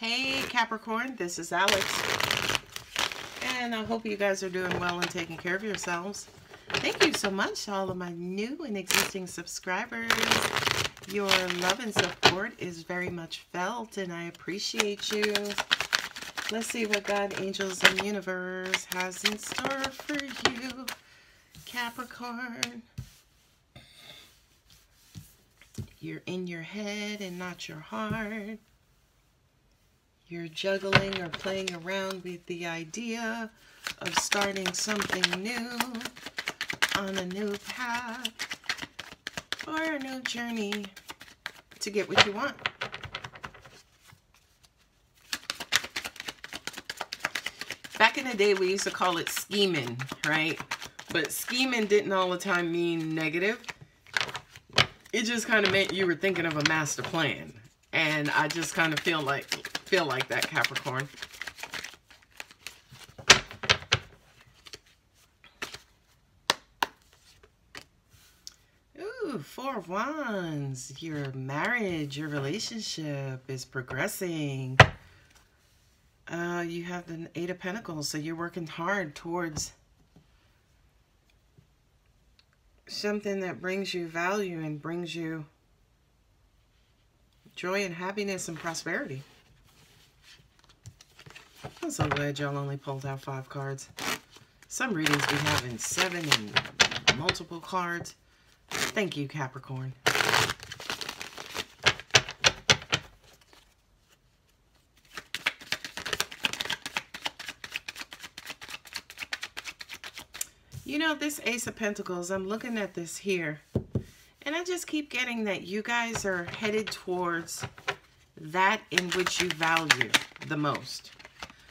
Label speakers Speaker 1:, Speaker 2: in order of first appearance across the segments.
Speaker 1: Hey Capricorn, this is Alex, and I hope you guys are doing well and taking care of yourselves. Thank you so much to all of my new and existing subscribers. Your love and support is very much felt, and I appreciate you. Let's see what God, angels, and universe has in store for you, Capricorn. You're in your head and not your heart. You're juggling or playing around with the idea of starting something new on a new path or a new journey to get what you want. Back in the day, we used to call it scheming, right? But scheming didn't all the time mean negative. It just kind of meant you were thinking of a master plan. And I just kind of feel like that, Capricorn. Ooh, Four of Wands. Your marriage, your relationship is progressing. You have the Eight of Pentacles, so you're working hard towards something that brings you value and brings you joy and happiness and prosperity. I'm so glad y'all only pulled out 5 cards. Some readings we have in 7 and multiple cards. Thank you, Capricorn. You know, this Ace of Pentacles, I'm looking at this here, and I just keep getting that you guys are headed towards that in which you value the most.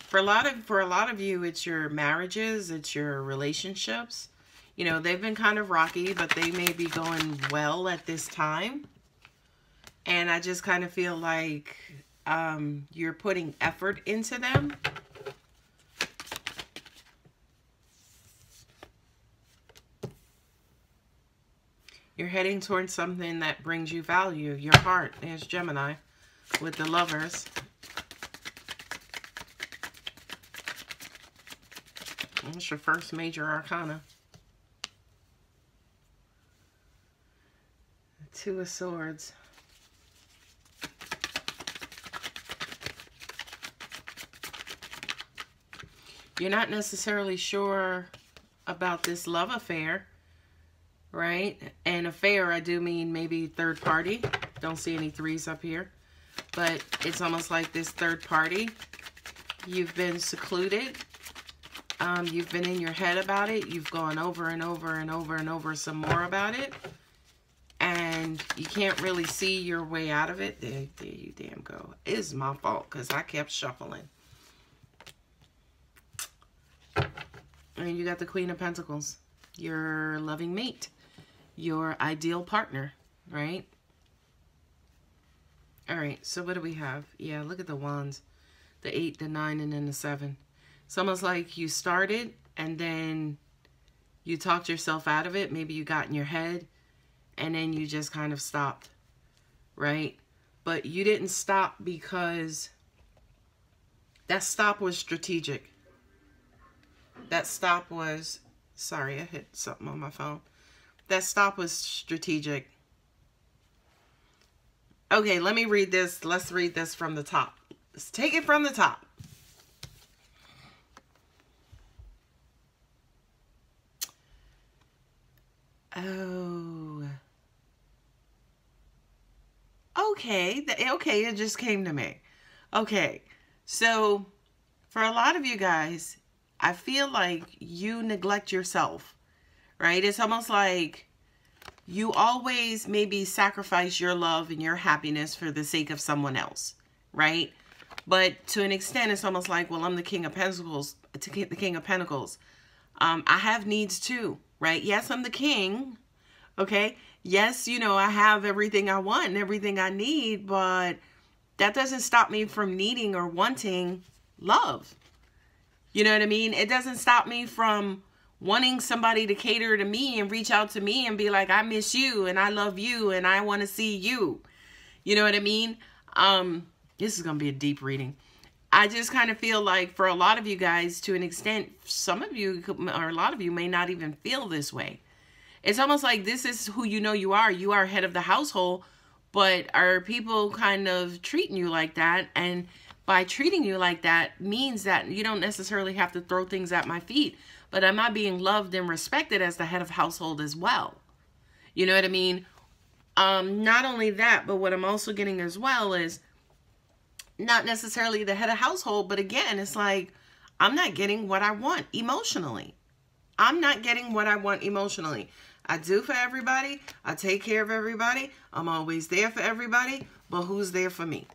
Speaker 1: For a lot of you, it's your marriages, it's your relationships. You know, they've been kind of rocky, but they may be going well at this time. And I just kind of feel like you're putting effort into them. You're heading towards something that brings you value. Your heart. There's Gemini with the Lovers. That's your first major arcana. Two of Swords. You're not necessarily sure about this love affair. Right? And affair, I do mean maybe third party. Don't see any 3s up here. But it's almost like this third party. You've been secluded. You've been in your head about it. You've gone over and over and over and over some more about it. And you can't really see your way out of it. There you damn go. It's my fault because I kept shuffling. And you got the Queen of Pentacles. Your loving mate. Your ideal partner, right? All right, so what do we have? Yeah, look at the wands. The 8, the 9, and then the 7. It's almost like you started and then you talked yourself out of it. Maybe you got in your head and then you just kind of stopped, right? But you didn't stop because that stop was strategic. That stop was, sorry, I hit something on my phone. That stop was strategic. Okay, let me read this. Let's read this from the top. Let's take it from the top. Oh. Okay. Okay, it just came to me. Okay. So, for a lot of you guys, I feel like you neglect yourself. Right? It's almost like you always maybe sacrifice your love and your happiness for the sake of someone else, right? But to an extent, it's almost like, well, I'm the King of Pentacles, the King of Pentacles. I have needs too, right? Yes, I'm the king, okay? Yes, you know, I have everything I want and everything I need, but that doesn't stop me from needing or wanting love. You know what I mean? It doesn't stop me from wanting somebody to cater to me and reach out to me and be like, I miss you and I love you and I want to see you. You know what I mean? This is going to be a deep reading. I just kind of feel like for a lot of you guys, to an extent, some of you or a lot of you may not even feel this way. It's almost like this is who you know you are. You are head of the household, but are people kind of treating you like that? And by treating you like that means that you don't necessarily have to throw things at my feet, but am I being loved and respected as the head of household as well? You know what I mean? Not only that, but what I'm also getting as well is not necessarily the head of household, but again, it's like, I'm not getting what I want emotionally. I'm not getting what I want emotionally. I do for everybody. I take care of everybody. I'm always there for everybody, but who's there for me?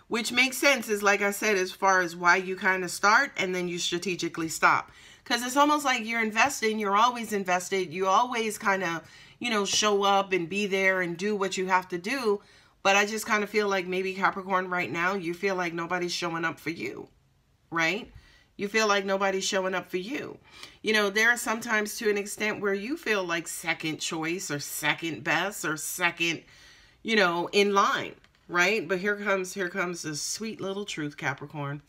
Speaker 1: Which makes sense, is like I said, as far as why you kind of start and then you strategically stop. Because it's almost like you're investing, you're always invested, you always kind of, you know, show up and be there and do what you have to do. But I just kind of feel like maybe Capricorn right now, you feel like nobody's showing up for you, right? You feel like nobody's showing up for you. You know, there are sometimes to an extent where you feel like second choice or second best or second, you know, in line, right? But here comes the sweet little truth, Capricorn.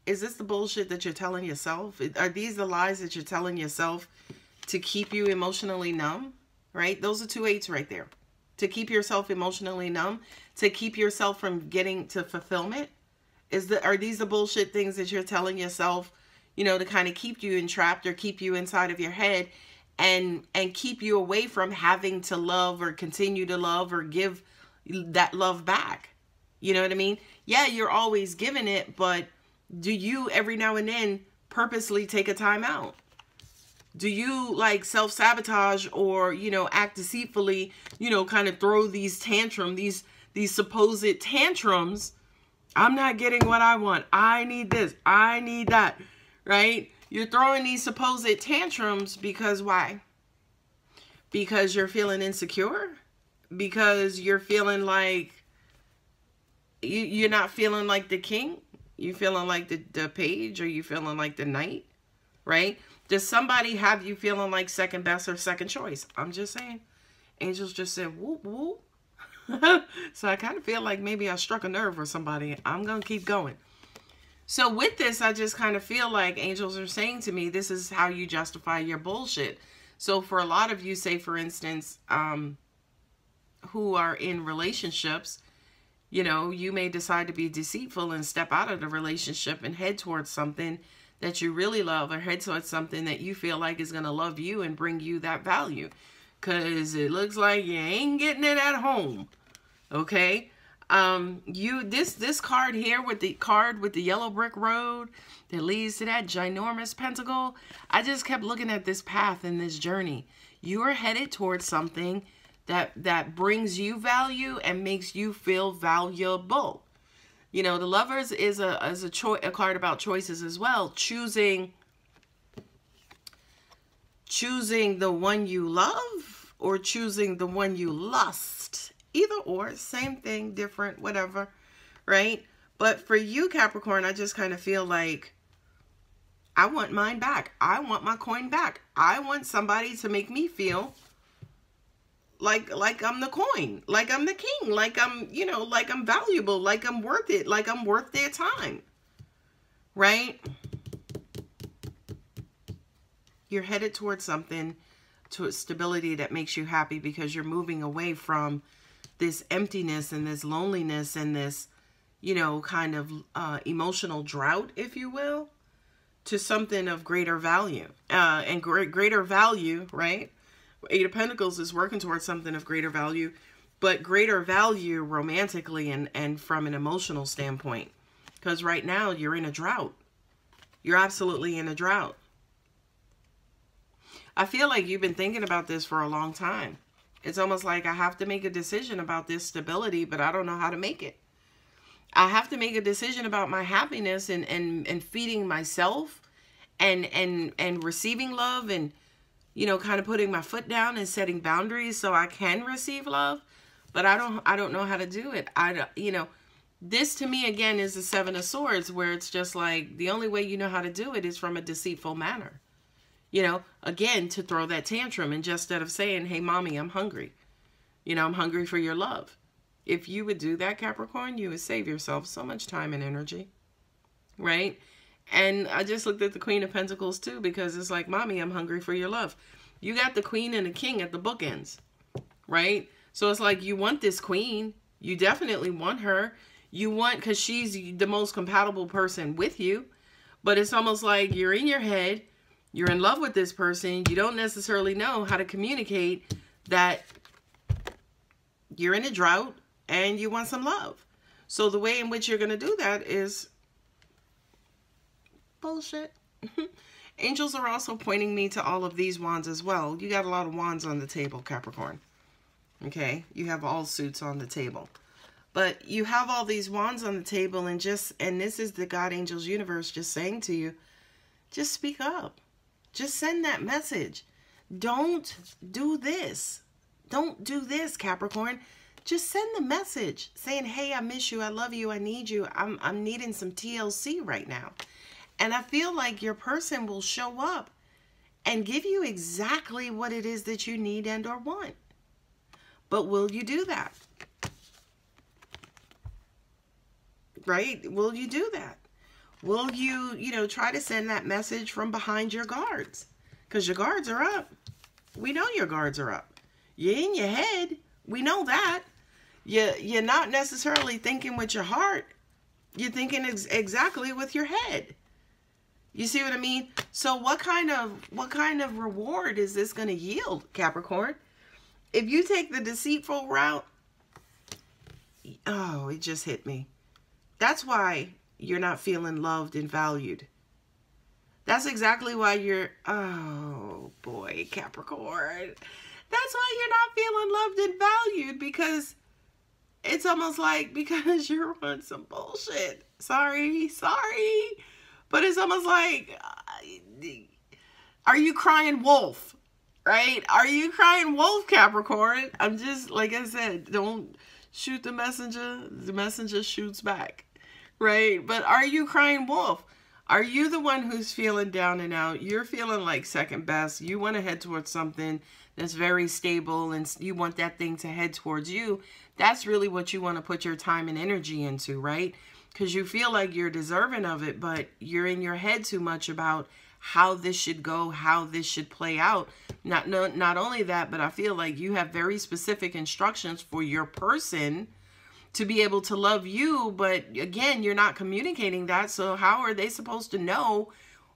Speaker 1: Is this the bullshit that you're telling yourself? Are these the lies that you're telling yourself to keep you emotionally numb, right? Those are 2 8s right there. To keep yourself emotionally numb, to keep yourself from getting to fulfillment. Are these the bullshit things that you're telling yourself, you know, to kind of keep you entrapped or keep you inside of your head and keep you away from having to love or continue to love or give that love back? You know what I mean? Yeah, you're always giving it, but do you every now and then purposely take a time out? Do you like self-sabotage or, you know, act deceitfully, you know, kind of throw these tantrums, these supposed tantrums? I'm not getting what I want. I need this. I need that, right? You're throwing these supposed tantrums because why? Because you're feeling insecure? Because you're feeling like you're not feeling like the king? You feeling like the page, or you feeling like the knight, right? Does somebody have you feeling like second best or second choice? I'm just saying. Angels just said, whoop, whoop. So I kind of feel like maybe I struck a nerve with somebody. I'm going to keep going. So with this, I just kind of feel like angels are saying to me, this is how you justify your bullshit. So for a lot of you, say for instance, who are in relationships, you know, you may decide to be deceitful and step out of the relationship and head towards something that you really love, or head towards something that you feel like is going to love you and bring you that value. Because it looks like you ain't getting it at home. Okay? This card here with the yellow brick road that leads to that ginormous pentacle, I just kept looking at this path and this journey. You are headed towards something that brings you value and makes you feel valuable. You know, the Lovers is a card about choices as well. Choosing the one you love or choosing the one you lust. Either or, same thing, different, whatever, right? But for you, Capricorn, I just kind of feel like I want mine back. I want my coin back. I want somebody to make me feel like I'm the coin, like I'm the king, like I'm, you know, like I'm valuable, like I'm worth it, like I'm worth their time, right? You're headed towards something, to stability that makes you happy, because you're moving away from this emptiness and this loneliness and this, you know, kind of emotional drought, if you will, to something of greater value. And greater value, right? Eight of Pentacles is working towards something of greater value, but greater value romantically and from an emotional standpoint. Because right now you're in a drought. You're absolutely in a drought. I feel like you've been thinking about this for a long time. It's almost like I have to make a decision about this stability, but I don't know how to make it. I have to make a decision about my happiness and feeding myself and receiving love and, you know, kind of putting my foot down and setting boundaries so I can receive love. But I don't know how to do it. You know, this to me again is the Seven of Swords, where it's just like the only way you know how to do it is from a deceitful manner. You know, again, to throw that tantrum and just instead of saying, hey, mommy, I'm hungry. You know, I'm hungry for your love. If you would do that, Capricorn, you would save yourself so much time and energy, right? And I just looked at the Queen of Pentacles too, because it's like, mommy, I'm hungry for your love. You got the Queen and the King at the bookends, right? So it's like, you want this Queen. You definitely want her. You want, because she's the most compatible person with you. But it's almost like you're in your head. You're in love with this person. You don't necessarily know how to communicate that you're in a drought and you want some love. So the way in which you're going to do that is bullshit. Angels are also pointing me to all of these wands as well. You got a lot of wands on the table, Capricorn. Okay, you have all suits on the table. But you have all these wands on the table, and this is the God Angels universe just saying to you, just speak up. Just send that message. Don't do this. Don't do this, Capricorn. Just send the message saying, hey, I miss you. I love you. I need you. I'm needing some TLC right now. And I feel like your person will show up and give you exactly what it is that you need and or want. But will you do that? Right? Will you do that? Will you, try to send that message from behind your guards? Because your guards are up. We know your guards are up. You're in your head. We know that. You're not necessarily thinking with your heart. You're thinking exactly with your head. You see what I mean? So what kind of reward is this going to yield, Capricorn? If you take the deceitful route, oh, it just hit me. That's why you're not feeling loved and valued. That's exactly why you're, oh boy, Capricorn. That's why you're not feeling loved and valued, because it's almost like because you're on some bullshit. Sorry. But it's almost like, are you crying wolf? Right? Are you crying wolf, Capricorn? I'm just, like I said, don't shoot the messenger. The messenger shoots back. Right? But are you crying wolf? Are you the one who's feeling down and out? You're feeling like second best. You want to head towards something that's very stable, and you want that thing to head towards you. That's really what you want to put your time and energy into, right? Because you feel like you're deserving of it, but you're in your head too much about how this should go, how this should play out. Not only that, but I feel like you have very specific instructions for your person to be able to love you, but again, you're not communicating that, so how are they supposed to know?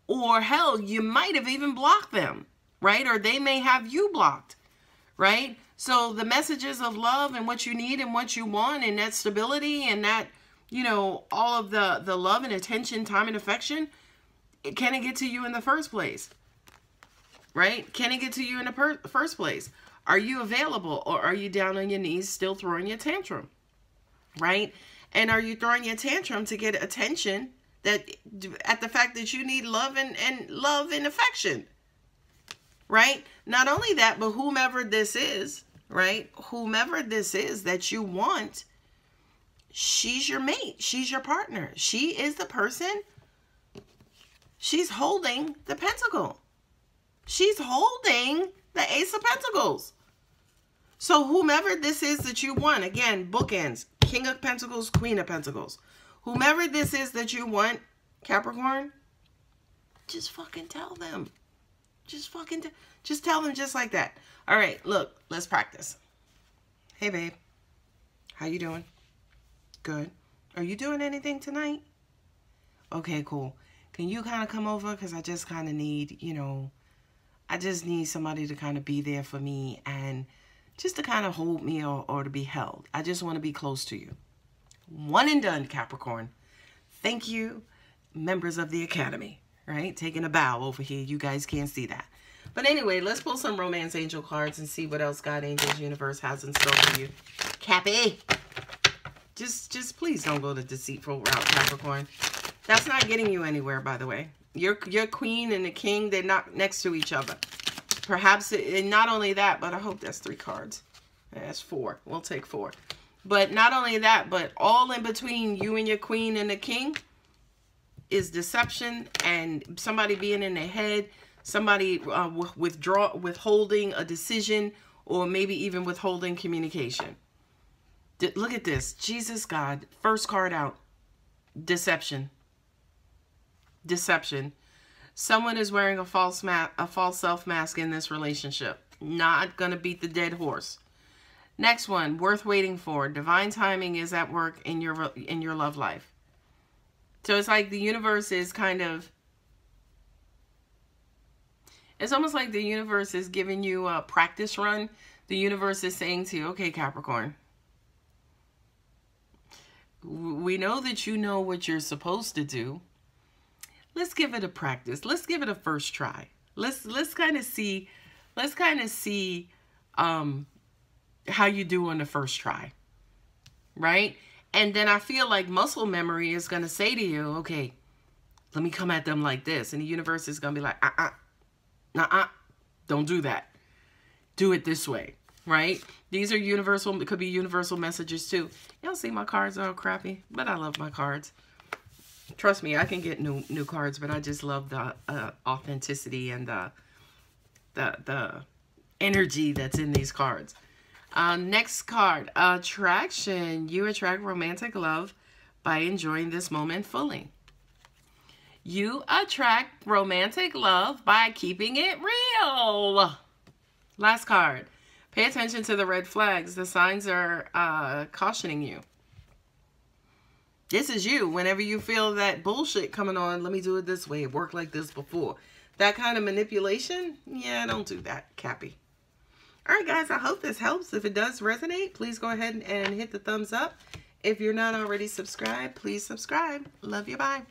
Speaker 1: Or hell, you might have even blocked them, right? Or they may have you blocked, right? So the messages of love and what you need and what you want, and that stability and that, all of the love and attention, time and affection, can it get to you in the first place? Right? Can it get to you in the first place? Are you available, or are you down on your knees still throwing your tantrum? Right? And are you throwing your tantrum to get attention at the fact that you need love and love and affection? Right? Not only that, but whomever this is, right? Whomever this is that you want, she's your mate. She's your partner. She is the person. She's holding the pentacle. She's holding the Ace of Pentacles. So whomever this is that you want, again, bookends, King of Pentacles, Queen of Pentacles. Whomever this is that you want, Capricorn, just fucking tell them. Just tell them just like that. All right, look, let's practice. Hey, babe. How you doing? Good. Are you doing anything tonight? Okay, cool. Can you kind of come over? Because I just kind of need, I just need somebody to kind of be there for me and just to kind of hold me or to be held. I just want to be close to you. One and done, Capricorn. Thank you, members of the Academy, right? Taking a bow over here. You guys can't see that. But anyway, let's pull some romance angel cards and see what else God Angels Universe has in store for you. Cappy. Just please don't go the deceitful route, Capricorn. That's not getting you anywhere, by the way. Your queen and the king, they're not next to each other. Perhaps, and not only that, but I hope that's 3 cards. That's 4. We'll take 4. But not only that, but all in between you and your queen and the king is deception and somebody being in their head, somebody withholding a decision, or maybe even withholding communication. Look at this. Jesus God. First card out. Deception. Deception. Someone is wearing a false self mask in this relationship. Not going to beat the dead horse. Next one, worth waiting for. Divine timing is at work in your love life. So it's like the universe is kind of, it's almost like the universe is giving you a practice run. The universe is saying to you, okay, Capricorn, we know that you know what you're supposed to do. Let's give it a practice. Let's give it a first try. Let's kind of see how you do on the first try, right? And then I feel like muscle memory is going to say to you, okay, let me come at them like this. And the universe is going to be like, don't do that. Do it this way, right? These are universal, it could be universal messages too. Y'all see my cards are all crappy, but I love my cards. Trust me, I can get new cards, but I just love the authenticity and the energy that's in these cards. Next card, attraction. You attract romantic love by enjoying this moment fully. You attract romantic love by keeping it real. Last card. Pay attention to the red flags. The signs are cautioning you. This is you. Whenever you feel that bullshit coming on, let me do it this way. It worked like this before. That kind of manipulation, yeah, don't do that, Cappy. All right, guys, I hope this helps. If it does resonate, please go ahead and hit the thumbs up. If you're not already subscribed, please subscribe. Love you. Bye.